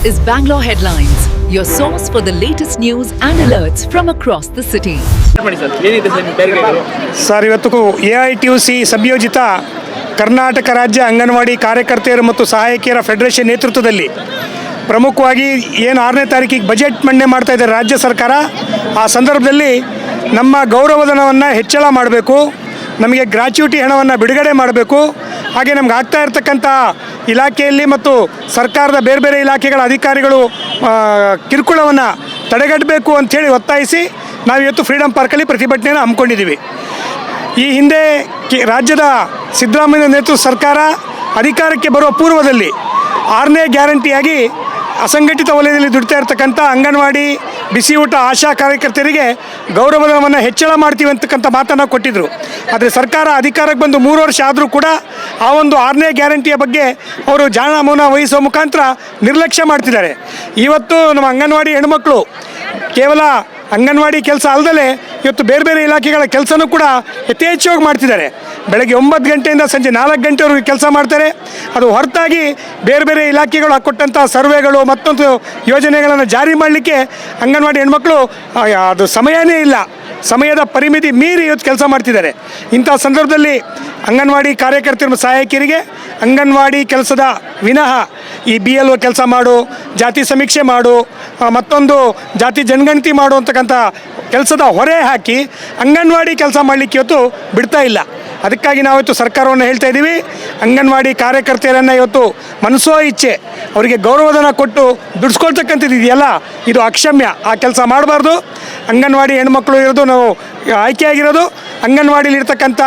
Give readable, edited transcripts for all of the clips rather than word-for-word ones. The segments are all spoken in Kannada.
is Bangalore Headlines, your source for the latest news and alerts from across the city. Sir, ಇವತ್ತು AITUC ಸಂಯೋಜಿತ ಕರ್ನಾಟಕ ರಾಜ್ಯ ಅಂಗನವಾಡಿ ಕಾರ್ಯಕರ್ತೆಯರು ಮತ್ತು ಸಹಾಯಕಿಯರ ಫೆಡರೇಷನ್ ನೇತೃತ್ವದಲ್ಲಿ ಪ್ರಮುಖವಾಗಿ ಏನು 6ನೇ ತಾರೀಕಿಗೆ ಬಜೆಟ್ ಮಂಡನೆ ಮಾಡ್ತಾ ಇದ್ದಾರೆ ರಾಜ್ಯ ಸರ್ಕಾರ. ಆ ಸಂದರ್ಭದಲ್ಲಿ ನಮ್ಮ ಗೌರವಧನವನ್ನು ಹೆಚ್ಚಳ ಮಾಡಬೇಕು, ನಮಗೆ ಗ್ರ್ಯಾಚ್ಯುಟಿ ಹಣವನ್ನು ಬಿಡುಗಡೆ ಮಾಡಬೇಕು, ಹಾಗೆ ನಮ್ಗೆ ಆಗ್ತಾ ಇರ್ತಕ್ಕಂಥ ಇಲಾಖೆಯಲ್ಲಿ ಮತ್ತು ಸರ್ಕಾರದ ಬೇರೆ ಬೇರೆ ಇಲಾಖೆಗಳ ಅಧಿಕಾರಿಗಳು ಕಿರುಕುಳವನ್ನು ತಡೆಗಟ್ಟಬೇಕು ಅಂಥೇಳಿ ಒತ್ತಾಯಿಸಿ ನಾವು ಇವತ್ತು ಫ್ರೀಡಮ್ ಪಾರ್ಕಲ್ಲಿ ಪ್ರತಿಭಟನೆಯನ್ನು ಹಮ್ಮಿಕೊಂಡಿದ್ದೀವಿ. ಈ ಹಿಂದೆ ರಾಜ್ಯದ ಸಿದ್ದರಾಮಯ್ಯ ನೇತೃತ್ವದ ಸರ್ಕಾರ ಅಧಿಕಾರಕ್ಕೆ ಬರುವ ಪೂರ್ವದಲ್ಲಿ 6ನೇ ಗ್ಯಾರಂಟಿಯಾಗಿ ಅಸಂಘಟಿತ ವಲಯದಲ್ಲಿ ದುಡಿತಾ ಇರ್ತಕ್ಕಂಥ ಅಂಗನವಾಡಿ, ಬಿಸಿ ಊಟ, ಆಶಾ ಕಾರ್ಯಕರ್ತರಿಗೆ ಗೌರವಧನವನ್ನು ಹೆಚ್ಚಳ ಮಾಡ್ತೀವಿ ಅಂತಕ್ಕಂಥ ಮಾತನ್ನು ಕೊಟ್ಟಿದ್ದರು. ಆದರೆ ಸರ್ಕಾರ ಅಧಿಕಾರಕ್ಕೆ ಬಂದು 3 ವರ್ಷ ಆದರೂ ಕೂಡ ಆ ಒಂದು 6ನೇ ಗ್ಯಾರಂಟಿಯ ಬಗ್ಗೆ ಅವರು ಜಾಣಮೌನ ವಹಿಸುವ ಮುಖಾಂತರ ನಿರ್ಲಕ್ಷ್ಯ ಮಾಡ್ತಿದ್ದಾರೆ. ಇವತ್ತು ನಮ್ಮ ಅಂಗನವಾಡಿ ಹೆಣ್ಮಕ್ಳು ಕೇವಲ ಅಂಗನವಾಡಿ ಕೆಲಸ ಅಲ್ಲದೆ ಇವತ್ತು ಬೇರೆ ಬೇರೆ ಇಲಾಖೆಗಳ ಕೆಲಸನೂ ಕೂಡ ಯಥೇಚ್ಛವಾಗಿ ಮಾಡ್ತಿದ್ದಾರೆ. ಬೆಳಗ್ಗೆ 9 ಗಂಟೆಯಿಂದ ಸಂಜೆ 4 ಗಂಟೆವರೆಗೂ ಕೆಲಸ ಮಾಡ್ತಾರೆ. ಅದು ಹೊರತಾಗಿ ಬೇರೆ ಬೇರೆ ಇಲಾಖೆಗಳು ಹಾಕ್ಕೊಟ್ಟಂಥ ಸರ್ವೆಗಳು ಮತ್ತೊಂದು ಯೋಜನೆಗಳನ್ನು ಜಾರಿ ಮಾಡಲಿಕ್ಕೆ ಅಂಗನವಾಡಿ ಹೆಣ್ಮಕ್ಳು ಅದು ಸಮಯನೇ ಇಲ್ಲ, ಸಮಯದ ಪರಿಮಿತಿ ಮೀರಿ ಇವತ್ತು ಕೆಲಸ ಮಾಡ್ತಿದ್ದಾರೆ. ಇಂಥ ಸಂದರ್ಭದಲ್ಲಿ ಅಂಗನವಾಡಿ ಕಾರ್ಯಕರ್ತರು ಸಹಾಯಕಿಯರಿಗೆ ಅಂಗನವಾಡಿ ಕೆಲಸದ ವಿನಃ ಈ BLO ಕೆಲಸ ಮಾಡು, ಜಾತಿ ಸಮೀಕ್ಷೆ ಮಾಡು, ಮತ್ತೊಂದು ಜಾತಿ ಜನಗಣತಿ ಮಾಡು ಅಂತಕ್ಕಂಥ ಕೆಲಸದ ಹೊರೆ ಹಾಕಿ ಅಂಗನವಾಡಿ ಕೆಲಸ ಮಾಡಲಿಕ್ಕೆ ಇವತ್ತು ಬಿಡ್ತಾ ಇಲ್ಲ. ಅದಕ್ಕಾಗಿ ನಾವಿವತ್ತು ಸರ್ಕಾರವನ್ನು ಹೇಳ್ತಾ ಇದ್ದೀವಿ, ಅಂಗನವಾಡಿ ಕಾರ್ಯಕರ್ತೆಯರನ್ನು ಇವತ್ತು ಮನಸೋ ಇಚ್ಛೆ ಅವರಿಗೆ ಗೌರವಧನ ಕೊಟ್ಟು ದುಡಿಸ್ಕೊಳ್ತಕ್ಕಂಥದ್ದು ಇದೆಯಲ್ಲ, ಇದು ಅಕ್ಷಮ್ಯ. ಆ ಕೆಲಸ ಮಾಡಬಾರ್ದು. ಅಂಗನವಾಡಿ ಹೆಣ್ಮಕ್ಳು ಇರೋದು, ನಾವು ಆಯ್ಕೆಯಾಗಿರೋದು ಅಂಗನವಾಡಿಲಿ ಇರ್ತಕ್ಕಂಥ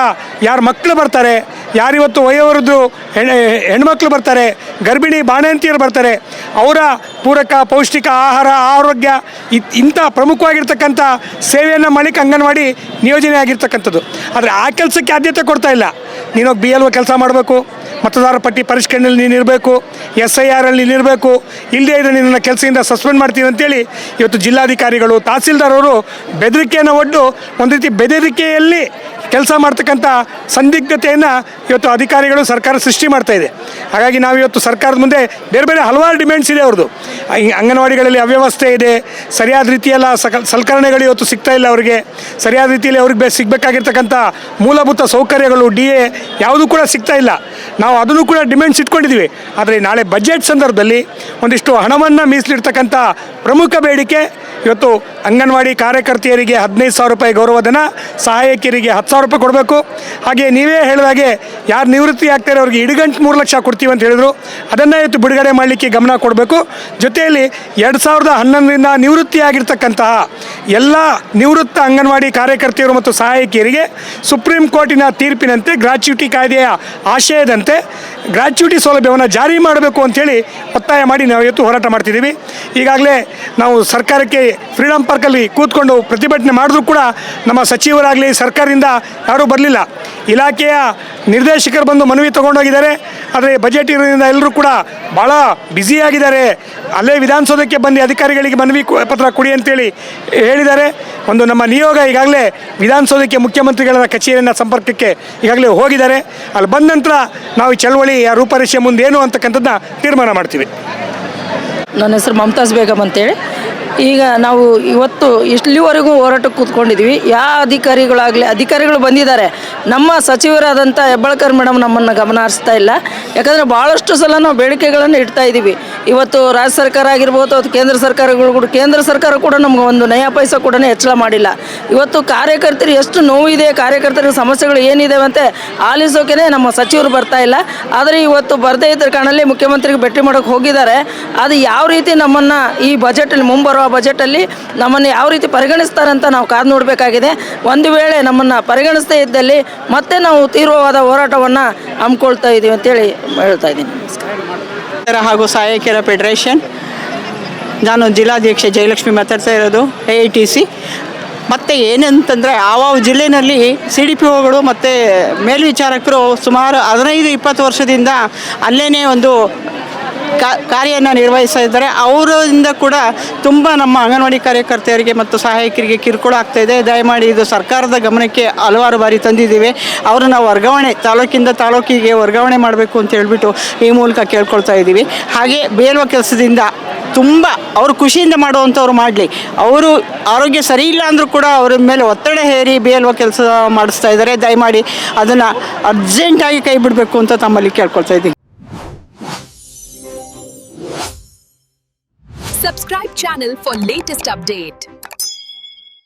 ಯಾರು ಮಕ್ಕಳು ಬರ್ತಾರೆ, ಯಾರಿವತ್ತು ವಯೋವೃದ್ಧರು ಹೆಣ್ಮಕ್ಳು ಬರ್ತಾರೆ, ಗರ್ಭಿಣಿ ಬಾಣಂತಿಯರು ಬರ್ತಾರೆ, ಅವರ ಪೂರಕ ಪೌಷ್ಟಿಕ ಆಹಾರ, ಆರೋಗ್ಯ ಇಂಥ ಪ್ರಮುಖವಾಗಿರ್ತಕ್ಕಂಥ ಸೇವೆಯನ್ನು ಮಾಡಲಿಕ್ಕೆ ಅಂಗನವಾಡಿ ನಿಯೋಜನೆ ಆಗಿರ್ತಕ್ಕಂಥದ್ದು. ಆದರೆ ಆ ಕೆಲಸಕ್ಕೆ ಆದ್ಯತೆ ಕೊಡ್ತಾ ಇಲ್ಲ. ನೀನು BLO ಕೆಲಸ ಮಾಡಬೇಕು, ಮತದಾರ ಪಟ್ಟಿ ಪರಿಷ್ಕರಣೆಯಲ್ಲಿ ನೀನು ಇರಬೇಕು, SIR ಅಲ್ಲಿ ನೀನು ಇರಬೇಕು, ಇಲ್ಲದೇ ಇದ್ದರೆ ನಿನ್ನನ್ನು ಕೆಲಸದಿಂದ ಸಸ್ಪೆಂಡ್ ಮಾಡ್ತೀವಿ ಅಂತೇಳಿ ಇವತ್ತು ಜಿಲ್ಲಾಧಿಕಾರಿಗಳು, ತಹಸೀಲ್ದಾರ್ ಅವರು ಬೆದರಿಕೆಯನ್ನು ಒಡ್ಡು ಒಂದು ರೀತಿ ಬೆದರಿಕೆಯಲ್ಲಿ ಕೆಲಸ ಮಾಡ್ತಕ್ಕಂಥ ಸಂದಿಗ್ಧತೆಯನ್ನು ಇವತ್ತು ಅಧಿಕಾರಿಗಳು ಸರ್ಕಾರ ಸೃಷ್ಟಿ ಮಾಡ್ತಾ ಇದೆ. ಹಾಗಾಗಿ ನಾವಿವತ್ತು ಸರ್ಕಾರದ ಮುಂದೆ ಬೇರೆ ಬೇರೆ ಹಲವಾರು ಡಿಮ್ಯಾಂಡ್ಸ್ ಇದೆ ಅವ್ರದ್ದು. ಅಂಗನವಾಡಿಗಳಲ್ಲಿ ಅವ್ಯವಸ್ಥೆ ಇದೆ, ಸರಿಯಾದ ರೀತಿಯೆಲ್ಲ ಸಲಕರಣೆಗಳು ಇವತ್ತು ಸಿಗ್ತಾ ಇಲ್ಲ ಅವರಿಗೆ, ಸರಿಯಾದ ರೀತಿಯಲ್ಲಿ ಅವ್ರಿಗೆ ಸಿಗಬೇಕಾಗಿರ್ತಕ್ಕಂಥ ಮೂಲಭೂತ ಸೌಕರ್ಯಗಳು DA ಯಾವುದೂ ಕೂಡ ಸಿಗ್ತಾ ಇಲ್ಲ. ನಾವು ಅದನ್ನು ಕೂಡ ಡಿಮ್ಯಾಂಡ್ಸ್ ಇಟ್ಕೊಂಡಿದ್ದೀವಿ. ಆದರೆ ನಾಳೆ ಬಜೆಟ್ ಸಂದರ್ಭದಲ್ಲಿ ಒಂದಿಷ್ಟು ಹಣವನ್ನು ಮೀಸಲಿಡ್ತಕ್ಕಂಥ ಪ್ರಮುಖ ಬೇಡಿಕೆ ಇವತ್ತು ಅಂಗನವಾಡಿ ಕಾರ್ಯಕರ್ತೆಯರಿಗೆ 15,000 ರೂಪಾಯಿ ಗೌರವಧನ, ಸಹಾಯಕಿಯರಿಗೆ 10,000 ರೂಪಾಯಿ ಕೊಡಬೇಕು. ಹಾಗೆ ನೀವೇ ಹೇಳಿದಾಗೆ ಯಾರು ನಿವೃತ್ತಿ ಆಗ್ತಾರೆ ಅವ್ರಿಗೆ ಇಡಗಂಟು 3 ಲಕ್ಷ ಕೊಡ್ತೀವಿ ಅಂತ ಹೇಳಿದ್ರು, ಅದನ್ನು ಇವತ್ತು ಬಿಡುಗಡೆ ಮಾಡಲಿಕ್ಕೆ ಗಮನ ಕೊಡಬೇಕು. ಜೊತೆಯಲ್ಲಿ 2011ರಿಂದ ನಿವೃತ್ತಿಯಾಗಿರ್ತಕ್ಕಂತಹ ಎಲ್ಲ ನಿವೃತ್ತ ಅಂಗನವಾಡಿ ಕಾರ್ಯಕರ್ತೆಯರು ಮತ್ತು ಸಹಾಯಕಿಯರಿಗೆ ಸುಪ್ರೀಂ ಕೋರ್ಟಿನ ತೀರ್ಪಿನಂತೆ ಗ್ರ್ಯಾಚ್ಯುಟಿ ಕಾಯ್ದೆಯ ಆಶಯದಂತೆ ಗ್ರ್ಯಾಚ್ಯುಟಿ ಸೌಲಭ್ಯವನ್ನು ಜಾರಿ ಮಾಡಬೇಕು ಅಂಥೇಳಿ ಒತ್ತಾಯ ಮಾಡಿ ನಾವು ಇವತ್ತು ಹೋರಾಟ ಮಾಡ್ತಿದ್ದೀವಿ. ಈಗಾಗಲೇ ನಾವು ಸರ್ಕಾರಕ್ಕೆ ಫ್ರೀಡಮ್ ಪಾರ್ಕಲ್ಲಿ ಕೂತ್ಕೊಂಡು ಪ್ರತಿಭಟನೆ ಮಾಡಿದ್ರೂ ಕೂಡ ನಮ್ಮ ಸಚಿವರಾಗಲಿ ಸರ್ಕಾರದಿಂದ ಯಾರೂ ಬರಲಿಲ್ಲ. ಇಲಾಖೆಯ ನಿರ್ದೇಶಕರು ಬಂದು ಮನವಿ ತೊಗೊಂಡೋಗಿದ್ದಾರೆ. ಆದರೆ ಬಜೆಟ್ ಇರೋದ್ರಿಂದ ಎಲ್ಲರೂ ಕೂಡ ಭಾಳ ಬ್ಯುಸಿಯಾಗಿದ್ದಾರೆ. ಅಲ್ಲೇ ವಿಧಾನಸೌಧಕ್ಕೆ ಬಂದು ಅಧಿಕಾರಿಗಳಿಗೆ ಮನವಿ ಪತ್ರ ಕೊಡಿ ಅಂತೇಳಿ ಹೇಳಿದ್ದಾರೆ. ಒಂದು ನಮ್ಮ ನಿಯೋಗ ಈಗಾಗಲೇ ವಿಧಾನಸೌಧಕ್ಕೆ ಮುಖ್ಯಮಂತ್ರಿಗಳ ಕಚೇರಿಯನ್ನು ಸಂಪರ್ಕಕ್ಕೆ ಈಗಾಗಲೇ ಹೋಗಿದ್ದಾರೆ. ಅಲ್ಲಿ ಬಂದ ನಂತರ ನಾವು ಈ ಚಳವಳಿಯ ರೂಪರೇಷೆ ಮುಂದೆ ಏನು ಅಂತಕ್ಕಂಥದ್ದನ್ನ ತೀರ್ಮಾನ ಮಾಡ್ತೀವಿ. ನನ್ನ ಹೆಸರು ಮಮತಾಜ್ ಬೇಗಮ್ ಅಂತೇಳಿ. ಈಗ ನಾವು ಇವತ್ತು ಇಲ್ಲಿವರೆಗೂ ಹೋರಾಟಕ್ಕೆ ಕೂತ್ಕೊಂಡಿದ್ದೀವಿ. ಯಾವ ಅಧಿಕಾರಿಗಳು ಬಂದಿದ್ದಾರೆ, ನಮ್ಮ ಸಚಿವರಾದಂಥ ಹೆಬ್ಬಾಳ್ಕರ್ ಮೇಡಮ್ ನಮ್ಮನ್ನು ಗಮನ ಹರಿಸ್ತಾ ಇಲ್ಲ. ಯಾಕಂದರೆ ಭಾಳಷ್ಟು ಸಲ ನಾವು ಬೇಡಿಕೆಗಳನ್ನು ಇಡ್ತಾ ಇದ್ದೀವಿ. ಇವತ್ತು ರಾಜ್ಯ ಸರ್ಕಾರ ಆಗಿರ್ಬೋದು, ಅದು ಕೇಂದ್ರ ಸರ್ಕಾರಗಳು ಕೂಡ, ಕೇಂದ್ರ ಸರ್ಕಾರ ಕೂಡ ನಮ್ಗೆ ಒಂದು ನಯಾ ಪೈಸಾ ಕೂಡ ಹೆಚ್ಚಳ ಮಾಡಿಲ್ಲ. ಇವತ್ತು ಕಾರ್ಯಕರ್ತರು ಎಷ್ಟು ನೋವಿದೆ, ಕಾರ್ಯಕರ್ತರ ಸಮಸ್ಯೆಗಳು ಏನಿದೆ ಅಂತ ಆಲಿಸೋಕೆ ನಮ್ಮ ಸಚಿವರು ಬರ್ತಾ ಇಲ್ಲ. ಆದರೆ ಇವತ್ತು ಬರದೇ ಇದ್ದ ಕಾರಣಲ್ಲಿ ಮುಖ್ಯಮಂತ್ರಿಗೆ ಭೇಟಿ ಮಾಡೋಕ್ಕೆ ಹೋಗಿದ್ದಾರೆ. ಅದು ಯಾವ ರೀತಿ ನಮ್ಮನ್ನು ಈ ಬಜೆಟಲ್ಲಿ, ಮುಂಬರುವ ಬಜೆಟಲ್ಲಿ ನಮ್ಮನ್ನು ಯಾವ ರೀತಿ ಪರಿಗಣಿಸ್ತಾರಂತ ನಾವು ಕಾದು ನೋಡಬೇಕಾಗಿದೆ. ಒಂದು ವೇಳೆ ನಮ್ಮನ್ನು ಪರಿಗಣಿಸದೇ ಇದ್ದಲ್ಲಿ ಮತ್ತೆ ನಾವು ತೀವ್ರವಾದ ಹೋರಾಟವನ್ನು ಹಮ್ಮಿಕೊಳ್ತಾ ಇದ್ದೀವಿ ಅಂತೇಳಿ ಹೇಳ್ತಾ ಇದ್ದೀನಿ. ನಮಸ್ಕಾರ. ಹಾಗೂ ಸಹಾಯಕಿಯರ ಫೆಡರೇಷನ್, ನಾನು ಜಿಲ್ಲಾಧ್ಯಕ್ಷೆ ಜಯಲಕ್ಷ್ಮಿ ಮಾತಾಡ್ತಾ ಇರೋದು AITC. ಮತ್ತು ಏನಂತಂದರೆ ಆವಾವ ಜಿಲ್ಲೆಯಲ್ಲಿ CDPOಗಳು ಮತ್ತು ಮೇಲ್ವಿಚಾರಕರು ಸುಮಾರು 15-20 ವರ್ಷದಿಂದ ಅಲ್ಲೇ ಒಂದು ಕಾರ್ಯವನ್ನು ನಿರ್ವಹಿಸ್ತಾ ಇದ್ದಾರೆ. ಅವರಿಂದ ಕೂಡ ತುಂಬ ನಮ್ಮ ಅಂಗನವಾಡಿ ಕಾರ್ಯಕರ್ತೆಯರಿಗೆ ಮತ್ತು ಸಹಾಯಕರಿಗೆ ಕಿರುಕುಳ ಆಗ್ತಾಯಿದೆ. ದಯಮಾಡಿ ಇದು ಸರ್ಕಾರದ ಗಮನಕ್ಕೆ ಹಲವಾರು ಬಾರಿ ತಂದಿದ್ದೀವಿ. ಅವರನ್ನು ವರ್ಗಾವಣೆ, ತಾಲೂಕಿಂದ ತಾಲೂಕಿಗೆ ವರ್ಗಾವಣೆ ಮಾಡಬೇಕು ಅಂತ ಹೇಳ್ಬಿಟ್ಟು ಈ ಮೂಲಕ ಕೇಳ್ಕೊಳ್ತಾ ಇದ್ದೀವಿ. ಹಾಗೆ BLO ಕೆಲಸದಿಂದ ತುಂಬ ಅವರು ಖುಷಿಯಿಂದ ಮಾಡುವಂಥವ್ರು ಮಾಡಲಿ. ಅವರು ಆರೋಗ್ಯ ಸರಿ ಇಲ್ಲ ಅಂದರೂ ಕೂಡ ಅವ್ರ ಮೇಲೆ ಒತ್ತಡ ಹೇರಿ BLO ಕೆಲಸ ಮಾಡಿಸ್ತಾ ಇದ್ದಾರೆ. ದಯಮಾಡಿ ಅದನ್ನು ಅರ್ಜೆಂಟಾಗಿ ಕೈ ಬಿಡಬೇಕು ಅಂತ ತಮ್ಮಲ್ಲಿ ಕೇಳ್ಕೊಳ್ತಾ ಇದ್ದೀನಿ. Subscribe channel for latest update.